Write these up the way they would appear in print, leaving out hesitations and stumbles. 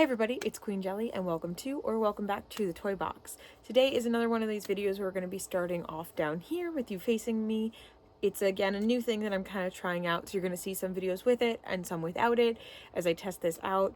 Hey everybody, it's Queen Jelly and welcome to or welcome back to the Toy Box. Today is another one of these videos where we're going to be starting off down here with you facing me. It's again a new thing that I'm kind of trying out, so you're going to see some videos with it and some without it as I test this out.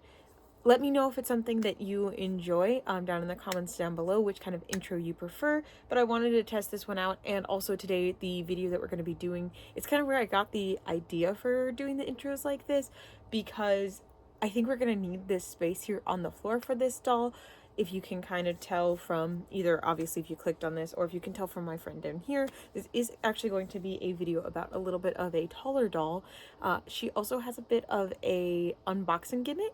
Let me know if it's something that you enjoy down in the comments down below, which kind of intro you prefer, but I wanted to test this one out. And also today, the video that we're going to be doing, it's kind of where I got the idea for doing the intros like this, because I think we're going to need this space here on the floor for this doll. If you can kind of tell from either, obviously, if you clicked on this, or if you can tell from my friend down here, this is actually going to be a video about a little bit of a taller doll. She also has a bit of a unboxing gimmick.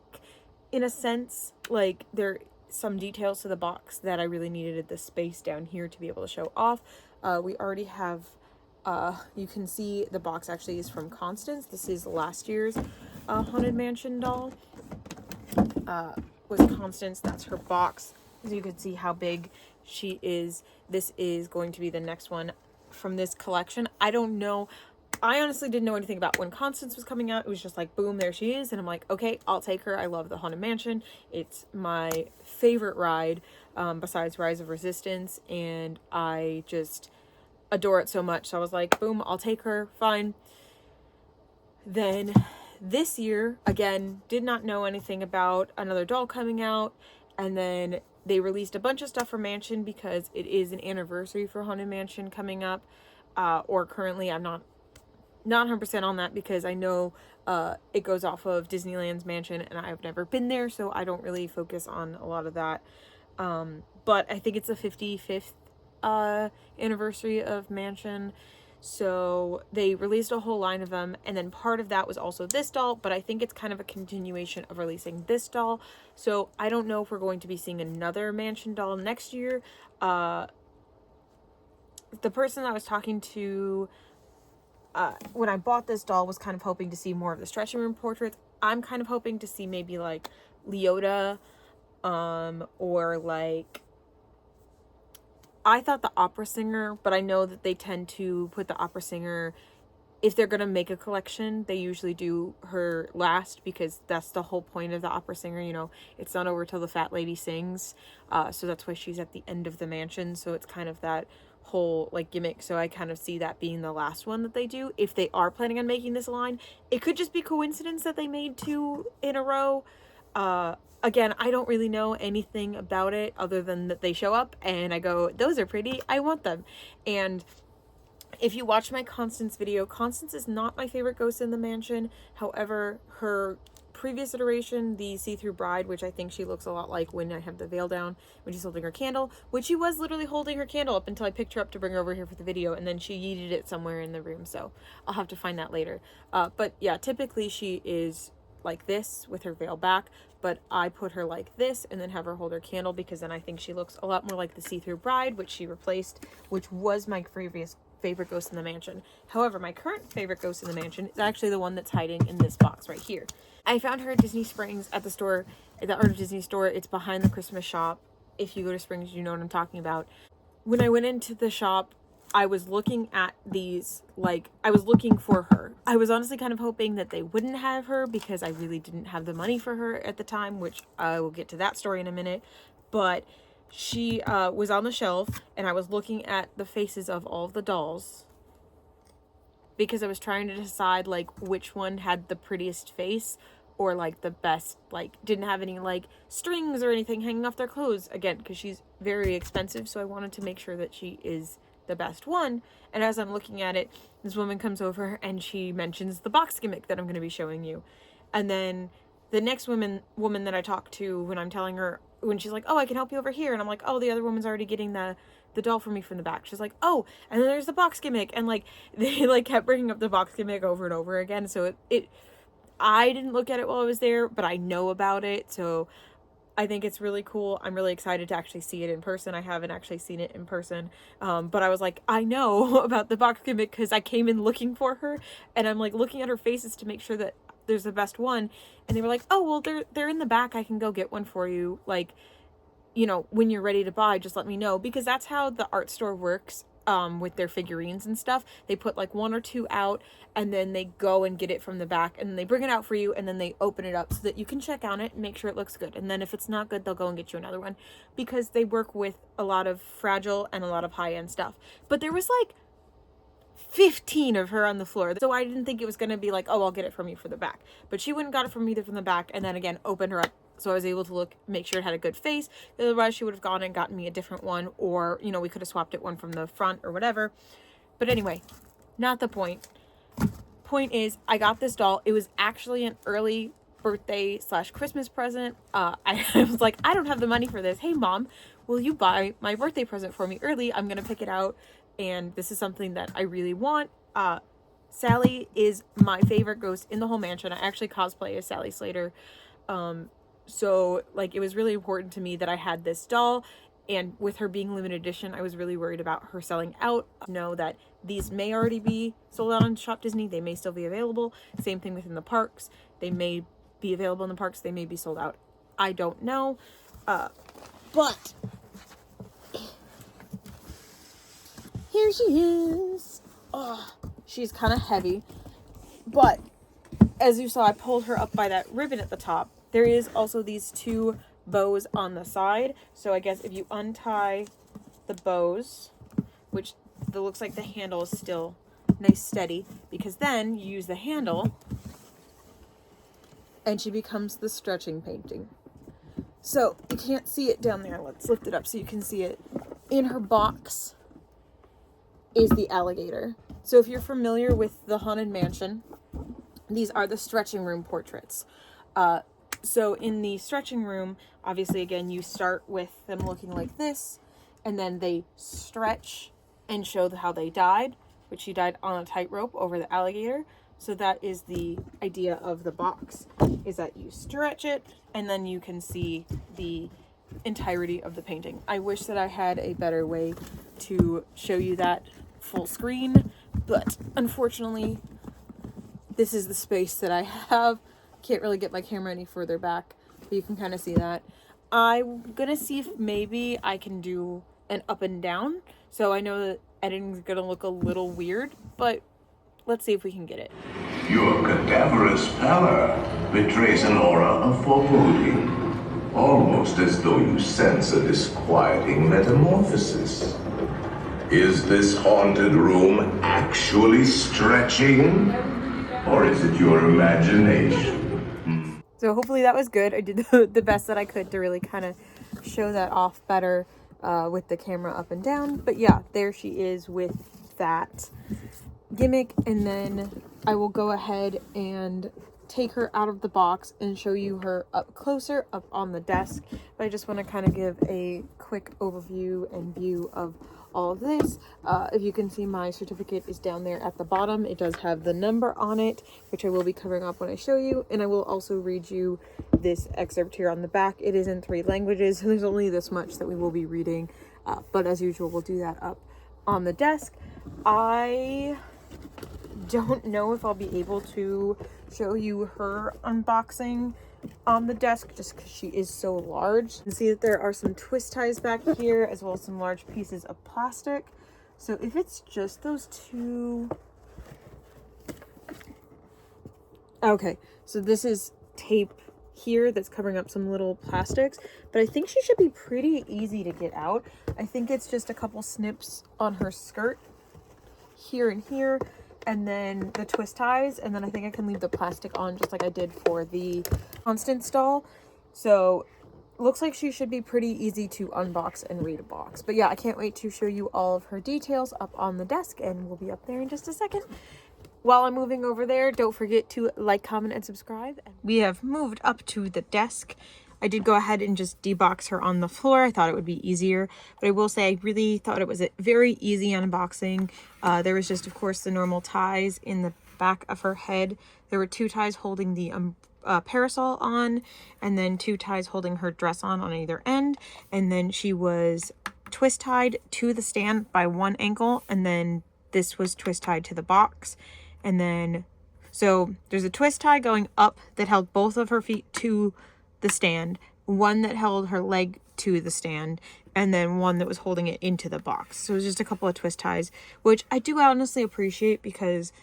In a sense, like there are some details to the box that I really needed the space down here to be able to show off. We already have, you can see the box actually is from Constance. This is last year's Haunted Mansion doll. Was Constance, that's her box. So you can see how big she is. This is going to be the next one from this collection. I don't know. I honestly didn't know anything about when Constance was coming out. It was just like, boom, there she is. And I'm like, okay, I'll take her. I love the Haunted Mansion. It's my favorite ride besides Rise of Resistance. And I just adore it so much. So I was like, boom, I'll take her. Fine. Then this year, again, did not know anything about another doll coming out. And then they released a bunch of stuff for Mansion because it is an anniversary for Haunted Mansion coming up. Or currently, I'm not 100% on that because I know it goes off of Disneyland's Mansion and I've never been there, so I don't really focus on a lot of that. But I think it's the 55th anniversary of Mansion, so they released a whole line of them, and then part of that was also this doll, but I think it's kind of a continuation of releasing this doll. So I don't know if we're going to be seeing another Mansion doll next year. The person I was talking to when I bought this doll was kind of hoping to see more of the stretching room portraits. I'm kind of hoping to see maybe like Leota, or like, I thought the opera singer, but I know that they tend to put the opera singer, if they're gonna make a collection, they usually do her last because that's the whole point of the opera singer, you know, it's not over till the fat lady sings, so that's why she's at the end of the mansion, so it's kind of that whole like gimmick. So I kind of see that being the last one that they do if they are planning on making this line. It could just be coincidence that they made two in a row. Again, I don't really know anything about it other than that they show up and I go, those are pretty, I want them. And if you watch my Constance video, Constance is not my favorite ghost in the mansion. However, her previous iteration, the see-through bride, which I think she looks a lot like when I have the veil down, when she's holding her candle, which she was literally holding her candle up until I picked her up to bring her over here for the video, and then she yeeted it somewhere in the room, so I'll have to find that later. But yeah, typically she is like this with her veil back, but I put her like this and then have her hold her candle because then I think she looks a lot more like the see-through bride, which she replaced, which was my previous favorite ghost in the mansion. However, my current favorite ghost in the mansion is actually the one that's hiding in this box right here. I found her at Disney Springs at the store, at the Art of Disney store. It's behind the Christmas shop. If you go to Springs, you know what I'm talking about. When I went into the shop, I was looking at these, like, I was looking for her. I was honestly kind of hoping that they wouldn't have her because I really didn't have the money for her at the time, which I will get to that story in a minute. But she was on the shelf and I was looking at the faces of all of the dolls because I was trying to decide like which one had the prettiest face or like the best, like didn't have any like strings or anything hanging off their clothes, again because she's very expensive, so I wanted to make sure that she is the best one. And as I'm looking at it, this woman comes over and she mentions the box gimmick that I'm going to be showing you. And then the next woman that I talk to, when I'm telling her, when she's like, oh, I can help you over here, and I'm like, oh, the other woman's already getting the doll for me from the back. She's like, oh, and then there's the box gimmick, and like they like kept bringing up the box gimmick over and over again. So I didn't look at it while I was there, but I know about it, so I think it's really cool. I'm really excited to actually see it in person. I haven't actually seen it in person, but I was like, I know about the box gimmick because I came in looking for her, and I'm like looking at her faces to make sure that there's the best one. And they were like, oh, well, they're in the back. I can go get one for you. Like, you know, when you're ready to buy, just let me know, because that's how the art store works. with their figurines and stuff. They put like 1 or 2 out, and then they go and get it from the back, and then they bring it out for you, and then they open it up so that you can check on it and make sure it looks good. And then if it's not good, they'll go and get you another one, because they work with a lot of fragile and a lot of high-end stuff. But there was like 15 of her on the floor, so I didn't think it was going to be like, oh, I'll get it from you for the back. But she went and got it from me from the back, and then again opened her up, so I was able to look, make sure it had a good face. Otherwise she would have gone and gotten me a different one, or, you know, we could have swapped it one from the front or whatever. But anyway, not the point. Point is, I got this doll. It was actually an early birthday / Christmas present. I was like, I don't have the money for this. Hey mom, will you buy my birthday present for me early? I'm gonna pick it out, and this is something that I really want. Sally is my favorite ghost in the whole mansion. I actually cosplay as Sally Slater. So like, it was really important to me that I had this doll, and with her being limited edition, I was really worried about her selling out. I know that these may already be sold out on Shop Disney. They may still be available. Same thing within the parks. They may be available in the parks. They may be sold out. I don't know. But here she is. Oh, she's kind of heavy. But as you saw, I pulled her up by that ribbon at the top. There is also these 2 bows on the side. So I guess if you untie the bows, which looks like the handle is still nice steady, because then you use the handle and she becomes the stretching painting. So you can't see it down there. Let's lift it up so you can see it. In her box is the alligator. So if you're familiar with the Haunted Mansion, these are the stretching room portraits. So in the stretching room, obviously, again, you start with them looking like this, and then they stretch and show how they died, which she died on a tightrope over the alligator. So that is the idea of the box, is that you stretch it, and then you can see the entirety of the painting. I wish that I had a better way to show you that full screen, but unfortunately, this is the space that I have. Can't really get my camera any further back, but you can kind of see that. I'm gonna see if maybe I can do an up and down. So I know that editing is gonna look a little weird, but let's see if we can get it. Your cadaverous pallor betrays an aura of foreboding, almost as though you sense a disquieting metamorphosis. Is this haunted room actually stretching, or is it your imagination? So hopefully that was good. I did the best that I could to really kind of show that off better with the camera up and down. But yeah, there she is with that gimmick. And then I will go ahead and take her out of the box and show you her up closer up on the desk. But I just want to kind of give a quick overview and view of all of this. If you can see, my certificate is down there at the bottom. It does have the number on it, which I will be covering up when I show you, and I will also read you this excerpt here on the back. It is in 3 languages, so there's only this much that we will be reading, but as usual, we'll do that up on the desk. I don't know if I'll be able to show you her unboxing on the desk, just because she is so large. You can see that there are some twist ties back here, as well as some large pieces of plastic. So if it's just those 2... Okay, so this is tape here that's covering up some little plastics, but I think she should be pretty easy to get out. I think it's just a couple snips on her skirt here and here, and then the twist ties, and then I think I can leave the plastic on just like I did for the Constance doll. So looks like she should be pretty easy to unbox and read a box. But yeah, I can't wait to show you all of her details up on the desk, and we'll be up there in just a second. While I'm moving over there, don't forget to like, comment, and subscribe. We have moved up to the desk. I did go ahead and just debox her on the floor. I thought it would be easier, but I will say I really thought it was a very easy unboxing. There was just, of course, the normal ties in the back of her head. There were 2 ties holding the parasol on, and then 2 ties holding her dress on either end. And then she was twist tied to the stand by 1 ankle, and then this was twist tied to the box. And then, so there's a twist tie going up that held both of her feet to the stand, 1 that held her leg to the stand, and then one that was holding it into the box. So it was just a couple of twist ties, which I do honestly appreciate because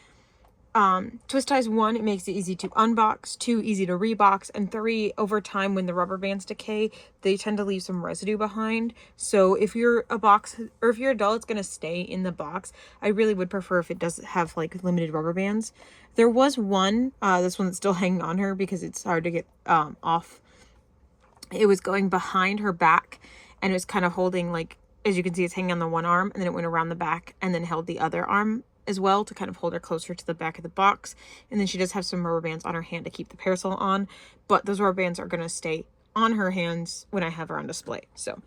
twist ties, 1, it makes it easy to unbox, 2, easy to rebox, and 3, over time when the rubber bands decay, they tend to leave some residue behind. So if you're a box, or if you're a doll that's going to stay in the box, I really would prefer if it does have like limited rubber bands. There was one, this one that's still hanging on her because it's hard to get off. It was going behind her back, and it was kind of holding, like, as you can see, it's hanging on the one arm, and then it went around the back and then held the other arm as well to kind of hold her closer to the back of the box. And then she does have some rubber bands on her hand to keep the parasol on, but those rubber bands are going to stay on her hands when I have her on display. So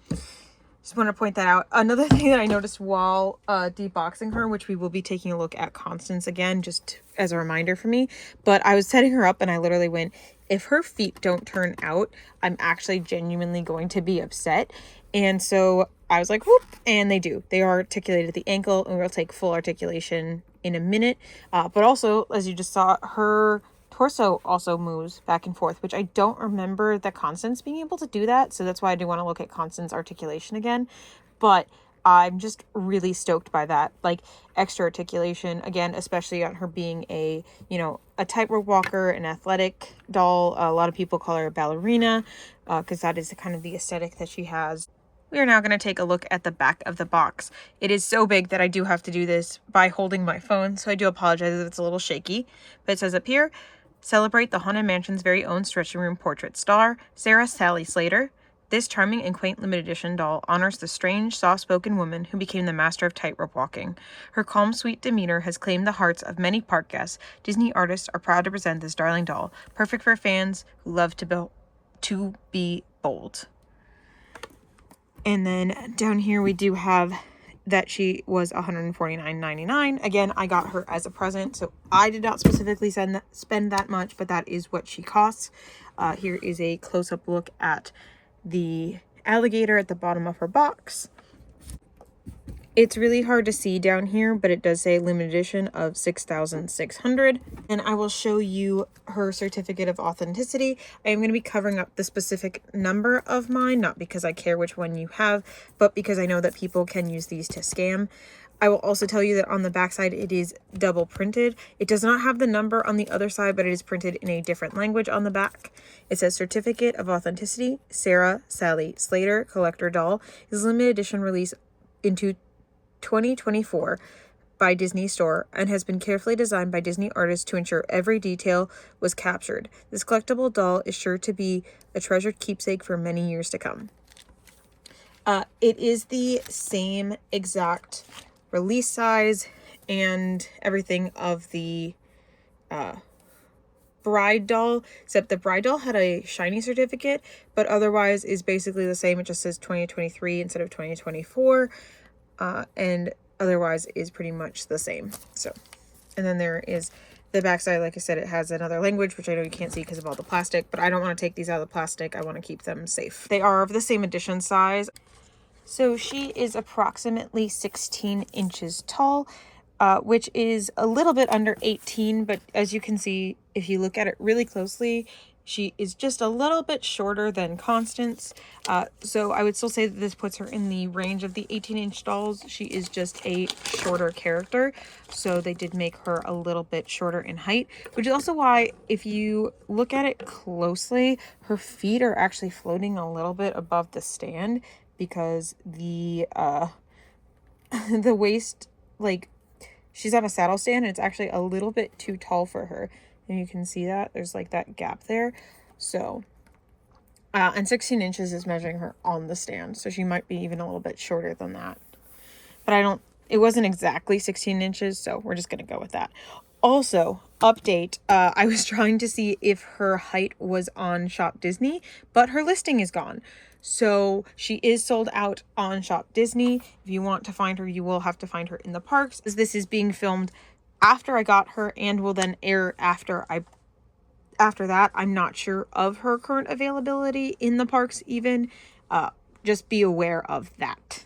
just want to point that out. Another thing that I noticed while deboxing her, which we will be taking a look at Constance again, just as a reminder for me, but I was setting her up and I literally went, if her feet don't turn out, I'm actually genuinely going to be upset. And so I was like, whoop, and they do. They are articulated at the ankle, and we'll take full articulation in a minute. But also, as you just saw, her torso also moves back and forth, which I don't remember the Constance being able to do that. So that's why I do want to look at Constance articulation again. But I'm just really stoked by that, like extra articulation again, especially on her being a, you know, a tightrope walker, an athletic doll. A lot of people call her a ballerina because that is kind of the aesthetic that she has. We are now going to take a look at the back of the box. It is so big that I do have to do this by holding my phone, so I do apologize if it's a little shaky. But it says up here, celebrate the Haunted Mansion's very own stretching room portrait star, Sarah Sally Slater. This charming and quaint limited edition doll honors the strange, soft-spoken woman who became the master of tightrope walking. Her calm, sweet demeanor has claimed the hearts of many park guests. Disney artists are proud to present this darling doll, perfect for fans who love to be bold. And then down here we do have that she was $149.99. Again, I got her as a present, so I did not specifically spend that much, but that is what she costs. Here is a close-up look at the alligator at the bottom of her box. It's really hard to see down here, but it does say limited edition of 6,600. And I will show you her certificate of authenticity. I am going to be covering up the specific number of mine, not because I care which one you have, but because I know that people can use these to scam. I will also tell you that on the back side, it is double printed. It does not have the number on the other side, but it is printed in a different language on the back. It says Certificate of Authenticity, Sarah Sally Slater, Collector Doll, is limited edition release into 2024 by Disney Store and has been carefully designed by Disney artists to ensure every detail was captured. This collectible doll is sure to be a treasured keepsake for many years to come. It is the same exact release size and everything of the bride doll, except the bride doll had a shiny certificate, but otherwise is basically the same. It just says 2023 instead of 2024. And otherwise is pretty much the same. So, and then there is the backside. Like I said, it has another language, which I know you can't see because of all the plastic, but I don't want to take these out of the plastic. I want to keep them safe. They are of the same edition size. So she is approximately 16 inches tall, which is a little bit under 18, but as you can see, if you look at it really closely, she is just a little bit shorter than Constance. So I would still say that this puts her in the range of the 18-inch dolls. She is just a shorter character. So they did make her a little bit shorter in height, which is also why if you look at it closely, her feet are actually floating a little bit above the stand because the the waist, like, she's on a saddle stand and it's actually a little bit too tall for her. And you can see that there's like that gap there. So, and 16 inches is measuring her on the stand. So she might be even a little bit shorter than that. But it wasn't exactly 16 inches. So we're just going to go with that. Also, update, I was trying to see if her height was on Shop Disney, but her listing is gone. So she is sold out on Shop Disney. If you want to find her, you will have to find her in the parks. As this is being filmed after I got her and will then air after that. I'm not sure of her current availability in the parks even. Just be aware of that.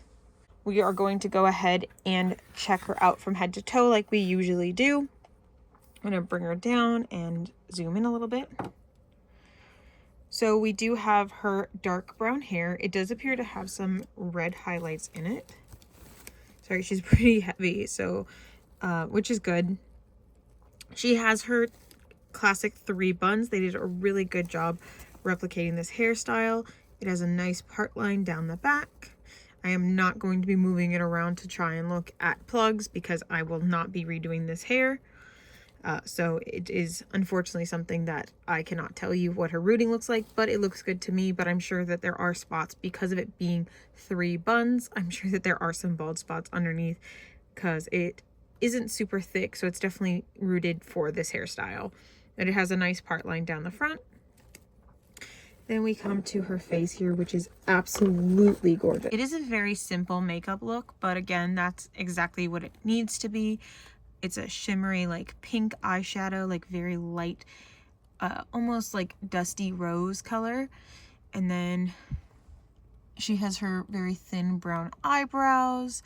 We are going to go ahead and check her out from head to toe like we usually do. I'm going to bring her down and zoom in a little bit. So we do have her dark brown hair. It does appear to have some red highlights in it. Sorry, she's pretty heavy, so which is good. She has her classic 3 buns. They did a really good job replicating this hairstyle. It has a nice part line down the back. I am not going to be moving it around to try and look at plugs because I will not be redoing this hair. So it is unfortunately something that I cannot tell you what her rooting looks like, but it looks good to me. But I'm sure that there are spots because of it being 3 buns. I'm sure that there are some bald spots underneath because it isn't super thick. So it's definitely rooted for this hairstyle. And it has a nice part line down the front. Then we come to her face here, which is absolutely gorgeous. It is a very simple makeup look, but again, that's exactly what it needs to be. It's a shimmery, like pink eyeshadow, like very light, almost like dusty rose color. And then she has her very thin brown eyebrows.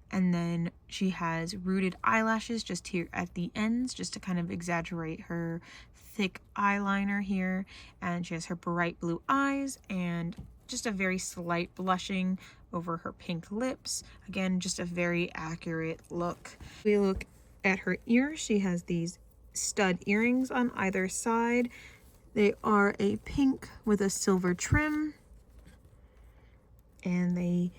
And then she has rooted eyelashes just here at the ends, just to kind of exaggerate her thick eyeliner here. And she has her bright blue eyes and just a very slight blushing over her pink lips. Again, just a very accurate look. We look at her ears. She has these stud earrings on either side. They are a pink with a silver trim. And they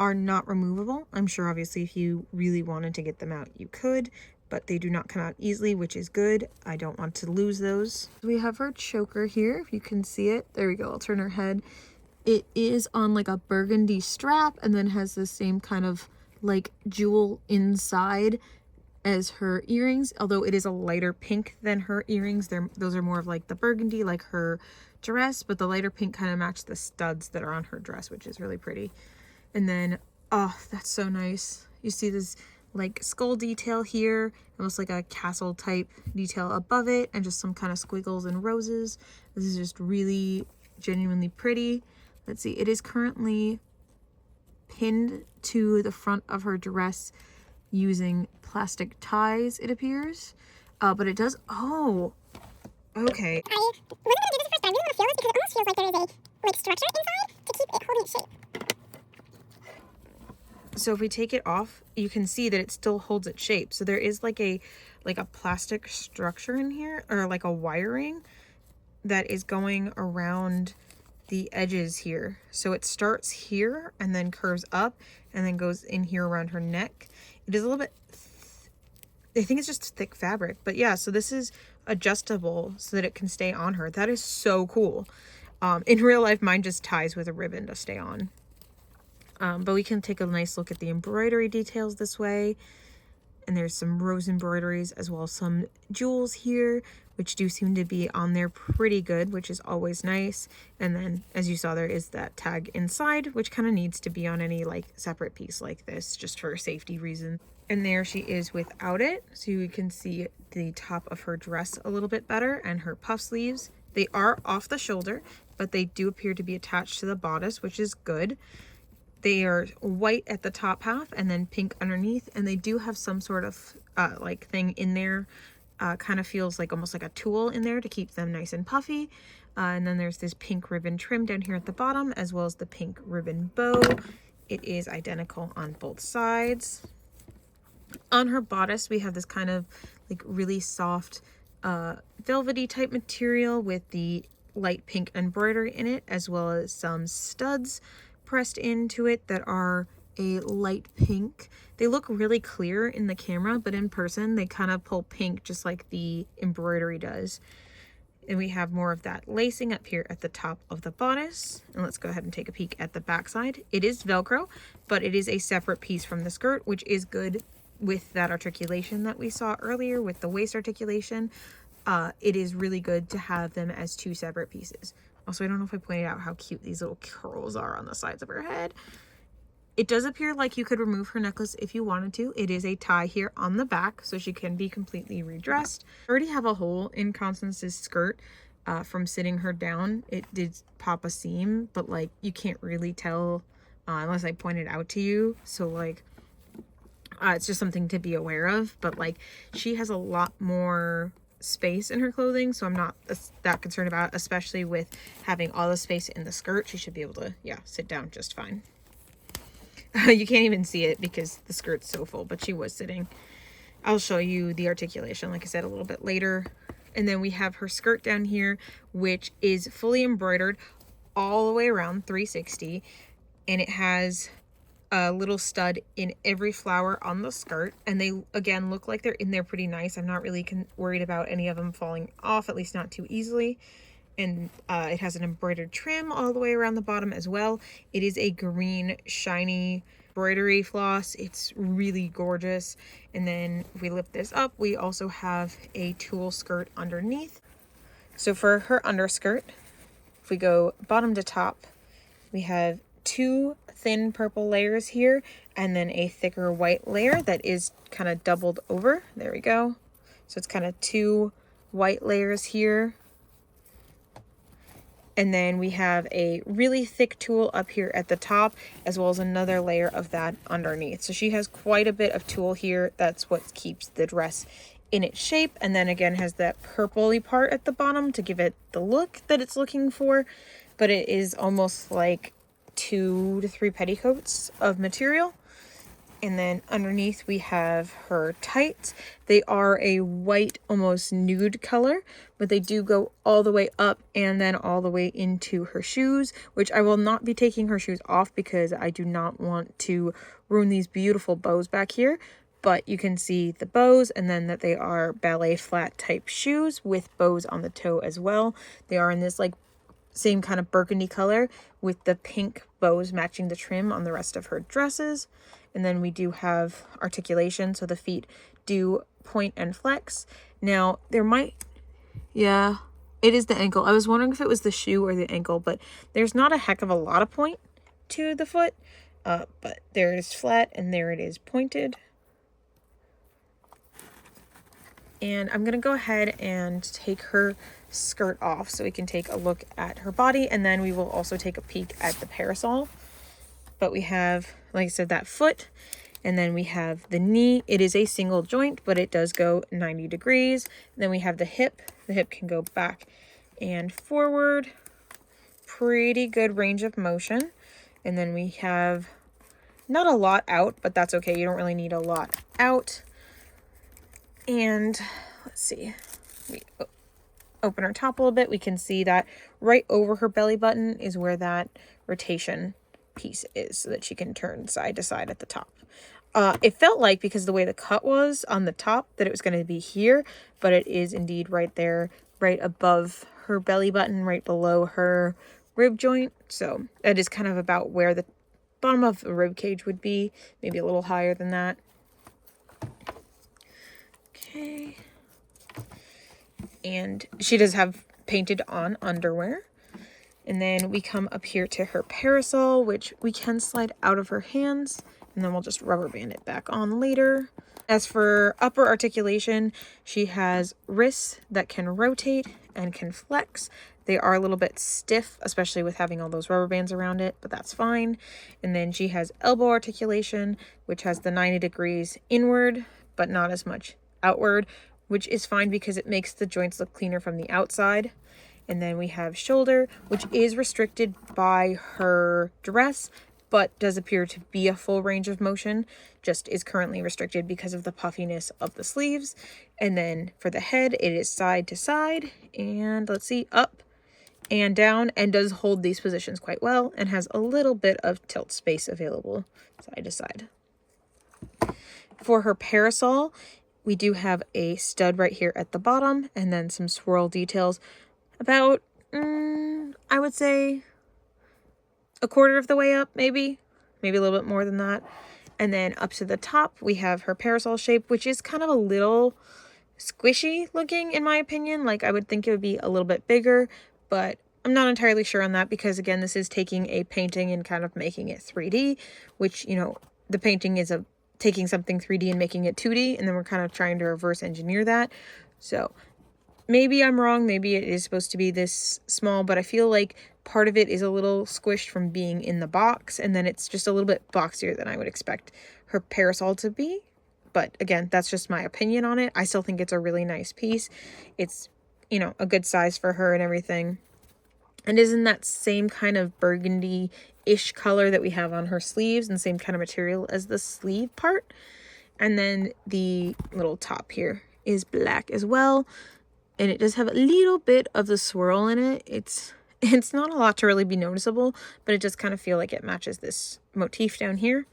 are not removable. I'm sure obviously if you really wanted to get them out, you could, but they do not come out easily, which is good. I don't want to lose those. We have her choker here, if you can see it. There we go, I'll turn her head. It is on like a burgundy strap and then has the same kind of like jewel inside as her earrings, although it is a lighter pink than her earrings. Those are more of like the burgundy, like her dress, but the lighter pink kind of match the studs that are on her dress, which is really pretty. And then, oh, that's so nice. You see this like skull detail here, almost like a castle type detail above it, and just some kind of squiggles and roses. This is just really genuinely pretty. Let's see, it is currently pinned to the front of her dress using plastic ties, it appears. But it does, oh, okay. I wasn't going to do this the first time. I really want to feel this because it almost feels like there is a like structure inside to keep it holding its shape. So if we take it off, you can see that it still holds its shape. So there is like a plastic structure in here, or like a wiring that is going around the edges here. So it starts here and then curves up and then goes in here around her neck. It is a little bit, I think it's just thick fabric, but yeah, so this is adjustable so that it can stay on her. That is so cool. In real life, mine just ties with a ribbon to stay on. But we can take a nice look at the embroidery details this way. And there's some rose embroideries as well as some jewels here, which do seem to be on there pretty good, which is always nice. And then, as you saw, there is that tag inside, which kind of needs to be on any like separate piece like this, just for safety reasons. And there she is without it. So you can see the top of her dress a little bit better and her puff sleeves. They are off the shoulder, but they do appear to be attached to the bodice, which is good. They are white at the top half and then pink underneath, and they do have some sort of like thing in there. Kind of feels like almost like a tool in there to keep them nice and puffy. And then there's this pink ribbon trim down here at the bottom, as well as the pink ribbon bow. It is identical on both sides. On her bodice, we have this kind of like really soft velvety type material with the light pink embroidery in it, as well as some studs pressed into it that are a light pink. They look really clear in the camera, but in person they kind of pull pink just like the embroidery does. And we have more of that lacing up here at the top of the bodice. And let's go ahead and take a peek at the back side. It is Velcro, but it is a separate piece from the skirt, which is good with that articulation that we saw earlier with the waist articulation. It is really good to have them as 2 separate pieces. Also, I don't know if I pointed out how cute these little curls are on the sides of her head. It does appear like you could remove her necklace if you wanted to. It is a tie here on the back, so she can be completely redressed. I already have a hole in Constance's skirt from sitting her down. It did pop a seam, but like you can't really tell unless I point it out to you. So like it's just something to be aware of. But like she has a lot more space in her clothing, so I'm not that concerned about it, especially with having all the space in the skirt. She should be able to, yeah, sit down just fine. You can't even see it because the skirt's so full, but she was sitting. I'll show you the articulation, like I said, a little bit later. And then we have her skirt down here, which is fully embroidered all the way around 360. And it has a little stud in every flower on the skirt. And they, again, look like they're in there pretty nice. I'm not really worried about any of them falling off, at least not too easily. And it has an embroidered trim all the way around the bottom as well. It is a green, shiny embroidery floss. It's really gorgeous. And then if we lift this up, we also have a tulle skirt underneath. So for her underskirt, if we go bottom to top, we have 2 thin purple layers here and then a thicker white layer that is kind of doubled over. There we go. So it's kind of 2 white layers here. And then we have a really thick tulle up here at the top, as well as another layer of that underneath. So she has quite a bit of tulle here. That's what keeps the dress in its shape. And then again has that purpley part at the bottom to give it the look that it's looking for. But it is almost like 2 to 3 petticoats of material. And then underneath we have her tights. They are a white, almost nude color, but they do go all the way up and then all the way into her shoes, which I will not be taking her shoes off because I do not want to ruin these beautiful bows back here. But you can see the bows, and then that they are ballet flat type shoes with bows on the toe as well. They are in this like same kind of burgundy color with the pink bows matching the trim on the rest of her dresses. And then we do have articulation, so the feet do point and flex. Now, there might, yeah, it is the ankle. I was wondering if it was the shoe or the ankle, but there's not a heck of a lot of point to the foot. But there it is flat, and there it is pointed. And I'm going to go ahead and take her skirt off so we can take a look at her body, and then we will also take a peek at the parasol. But we have, like I said, that foot, and then we have the knee. It is a single joint, but it does go 90 degrees. And then we have the hip. The hip can go back and forward. Pretty good range of motion. And then we have not a lot out, but that's okay. You don't really need a lot out. And let's see, we open her top a little bit. We can see that right over her belly button is where that rotation piece is, so that she can turn side to side at the top. It felt like, because the way the cut was on the top, that it was going to be here, but it is indeed right there, right above her belly button, right below her rib joint. So that is kind of about where the bottom of the rib cage would be, maybe a little higher than that. Okay. And she does have painted on underwear. And then we come up here to her parasol, which we can slide out of her hands, and then we'll just rubber band it back on later. As for upper articulation, she has wrists that can rotate and can flex. They are a little bit stiff, especially with having all those rubber bands around it, but that's fine. And then she has elbow articulation, which has the 90 degrees inward, but not as much outward, which is fine because it makes the joints look cleaner from the outside. And then we have shoulder, which is restricted by her dress, but does appear to be a full range of motion, just is currently restricted because of the puffiness of the sleeves. And then for the head, it is side to side, and let's see, up and down, and does hold these positions quite well, and has a little bit of tilt space available side to side. For her parasol, we do have a stud right here at the bottom, and then some swirl details about, I would say, a quarter of the way up, maybe a little bit more than that. And then up to the top, we have her parasol shape, which is kind of a little squishy looking, in my opinion. Like, I would think it would be a little bit bigger, but I'm not entirely sure on that because, again, this is taking a painting and kind of making it 3D, which, you know, the painting is taking something 3D and making it 2D, and then we're kind of trying to reverse engineer that. So maybe I'm wrong. Maybe it is supposed to be this small, but I feel like part of it is a little squished from being in the box, and then it's just a little bit boxier than I would expect her parasol to be. but again, that's just my opinion on it. I still think it's a really nice piece. It's, you know, a good size for her and everything. And is in that same kind of burgundy-ish color that we have on her sleeves, and same kind of material as the sleeve part. And then the little top here is black as well. And it does have a little bit of the swirl in it. It's not a lot to really be noticeable, but it just kind of feel like it matches this motif down here.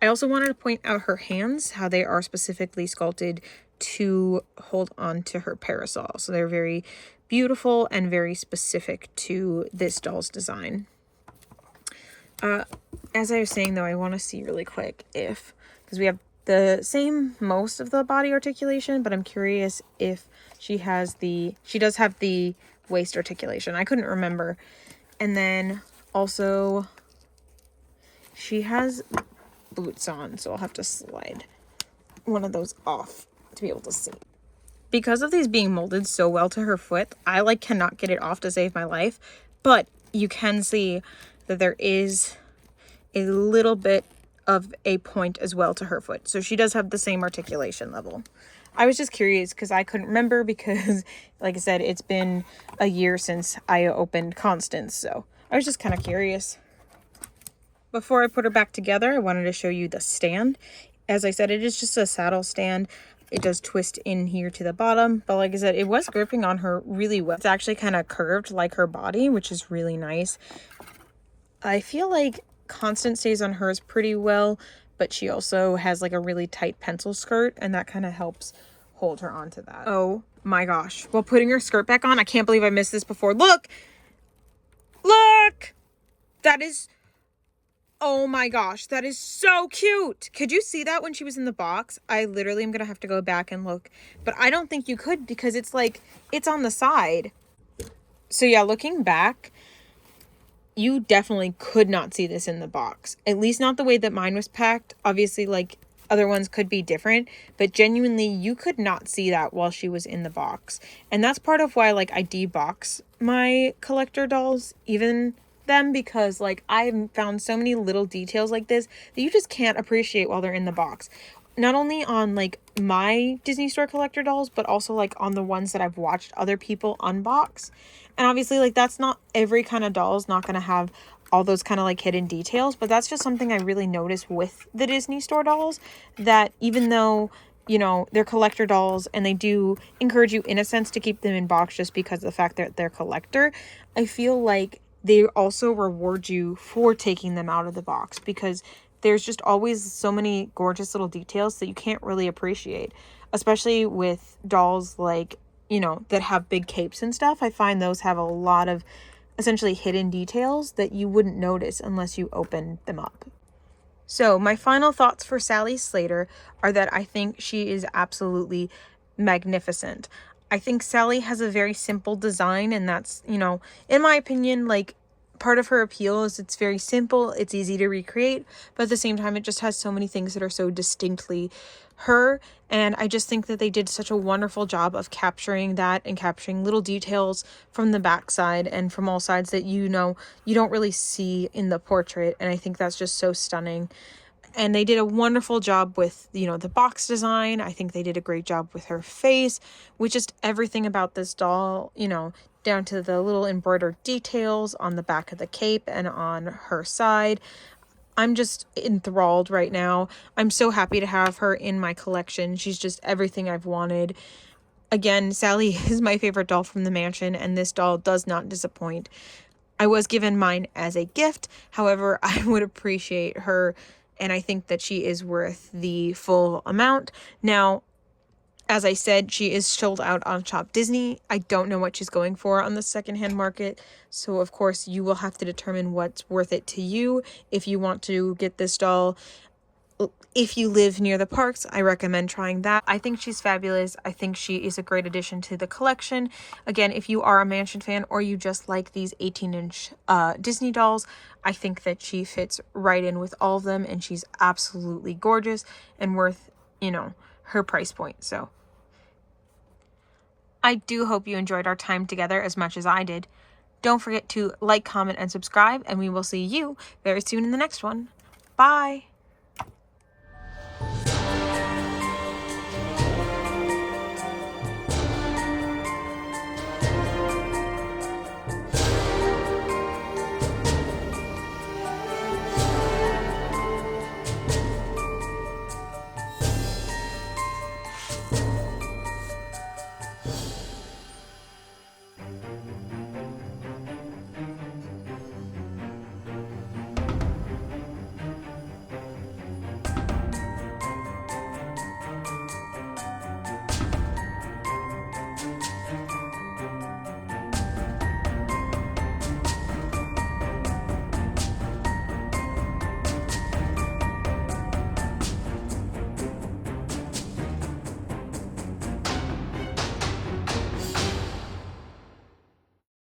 I also wanted to point out her hands, how they are specifically sculpted to hold on to her parasol. So they're very beautiful and very specific to this doll's design. As I was saying though, I want to see really quick because we have the same most of the body articulation, but I'm curious if she does have the waist articulation. I couldn't remember. And then also she has boots on, so I'll have to slide one of those off to be able to see. Because of these being molded so well to her foot, I cannot get it off to save my life, but you can see that there is a little bit of a point as well to her foot. So she does have the same articulation level. I was just curious because I couldn't remember because, like I said, it's been a year since I opened Constance, so I was just kind of curious. Before I put her back together, I wanted to show you the stand. As I said, it is just a saddle stand. It does twist in here to the bottom, but like I said, it was gripping on her really well. It's actually kind of curved like her body, which is really nice. I feel like Constance stays on hers pretty well, but she also has a really tight pencil skirt, and that kind of helps hold her onto that. Oh my gosh. While putting her skirt back on, I can't believe I missed this before. Look! That is... Oh my gosh, that is so cute. Could you see that when she was in the box? I literally am going to have to go back and look. But I don't think you could because it's it's on the side. So yeah, looking back, you definitely could not see this in the box. At least not the way that mine was packed. Obviously, other ones could be different. But genuinely, you could not see that while she was in the box. And that's part of why, I debox my collector dolls, even them, because I've found so many little details like this that you just can't appreciate while they're in the box. Not only on my Disney Store collector dolls, but also on the ones that I've watched other people unbox. And obviously that's not every kind of doll is not going to have all those kind of hidden details, but that's just something I really noticed with the Disney Store dolls, that even though they're collector dolls and they do encourage you in a sense to keep them in box just because of the fact that they're collector, I feel like they also reward you for taking them out of the box, because there's just always so many gorgeous little details that you can't really appreciate, especially with dolls that have big capes and stuff. I find those have a lot of essentially hidden details that you wouldn't notice unless you open them up. So my final thoughts for Sally Slater are that I think she is absolutely magnificent. I think Sally has a very simple design, and that's, in my opinion, part of her appeal is it's very simple, it's easy to recreate, but at the same time, it just has so many things that are so distinctly her. And I just think that they did such a wonderful job of capturing that and capturing little details from the backside and from all sides that you don't really see in the portrait. And I think that's just so stunning. And they did a wonderful job with, the box design. I think they did a great job with her face, with just everything about this doll, down to the little embroidered details on the back of the cape and on her side. I'm just enthralled right now. I'm so happy to have her in my collection. She's just everything I've wanted. Again, Sally is my favorite doll from the mansion, and this doll does not disappoint. I was given mine as a gift. However, I would appreciate her, and I think that she is worth the full amount. Now, as I said, she is sold out on Shop Disney. I don't know what she's going for on the secondhand market. So, of course, you will have to determine what's worth it to you if you want to get this doll. If you live near the parks, I recommend trying that. I think she's fabulous. I think she is a great addition to the collection. Again, if you are a mansion fan or you just like these 18-inch Disney dolls, I think that she fits right in with all of them, and she's absolutely gorgeous and worth, her price point. So I do hope you enjoyed our time together as much as I did. Don't forget to like, comment, and subscribe, and we will see you very soon in the next one. Bye!